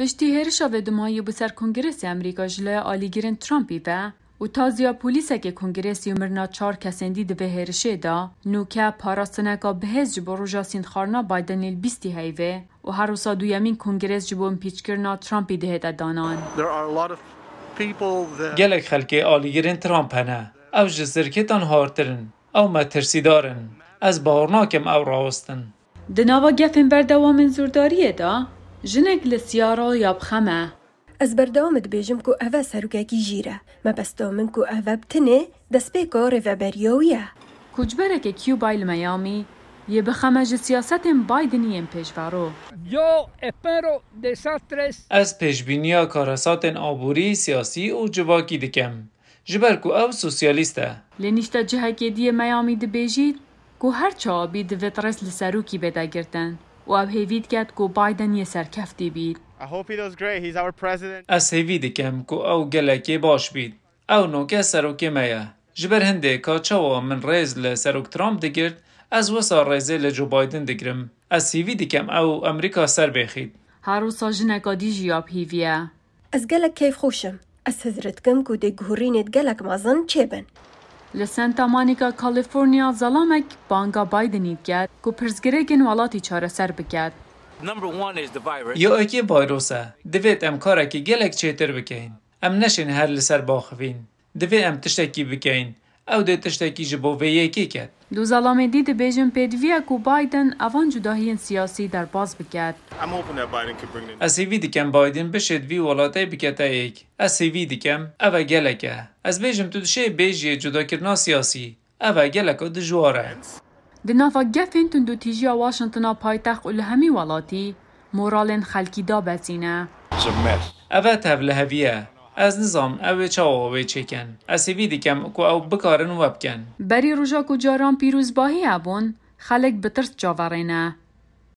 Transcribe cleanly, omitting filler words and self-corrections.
پشتی هرشا و دمایی بسر کنگرس امریکا جلای آلیگیرن ترامپی و تازیا پولیسه که کنگرسی مرنا 4 کسندی ده به هرشه دا نوکه پاراستنکا بهز جبو روژا سیندخارنا بایدن لیل 20 هیوه و هر روسا دویمین کنگرس جبو امپیچ کرنا ترامپی دهتا دانان. گلک خلکی آلیگیرن ترامپ هنه او جزرکتان هارترن او مترسیدارن از باورناکم او راوستن. دناوا گفن بردوام زورداریه دا جنگ لسیارا یا بخمه. از بردوامت بیجم که اوه سروکاکی جیره ما بستامن که اوه بتنه دست به کار و بریاویه. کجبره که کیو بایل میامی یه بخمه جه سیاست بایدنی پیشوارو. از پیشبینیا کارسات آبوری سیاسی و جواکی دکم. جبر که او سوسیالیسته. لنیشتا جهه که دیه میامی ده بیجید که هر چا بید ویترس لسروکی بده گرتن. و او هیوید کرد که بایدن یه سرکفتی بید. از هیوید کم که او گلکی باش بید. او نوکه سروکی مایه. جبر هنده که چاوا من ریز لسروک ترامپ دگرد از وسا ریزه لجو بایدن دگرم. از هیوید کم او امریکا سر بخید. هر روزا جنگا دی جیاب هیویه. از گلک کیف خوشم. از حضرت کم که ده گهورینت گلک مازن چه بن؟ لسانتا مانیکا کالیفورنیا ظلامک بانگا بایدنید کرد که پرزگرگن والاتی چاره سر بکرد. یا اکی ویروسه دوید ام کاره که گلک چیتر بکین. ام نشین هر لسر باخوین. دوید ام تشتکی بکین. او ده تشتکی جبو ویه کی کرد. دو ظلامه دید بیجن پیدویه که بایدن اوان جداهی سیاسی در باز بکرد. از هیوی کم بایدن بشد وی ولاتی بکتا ایک. از هیوی کم اوه گلکه. از بیجم تو دشه بیجی جدا کرنا سیاسی. اوه گلکه دجواره. دنافا گفین تندو تیجیا واشنطنا پایتخت اول همی والاتی مورالن خلکی دا بزینه. اوه تبله هویه. از نظام اوه چاوه چکن. از هیوی کم که او بکارن و بکن. بری روژا که جاران پیروز باهی ابون خلق بترس جاورینه.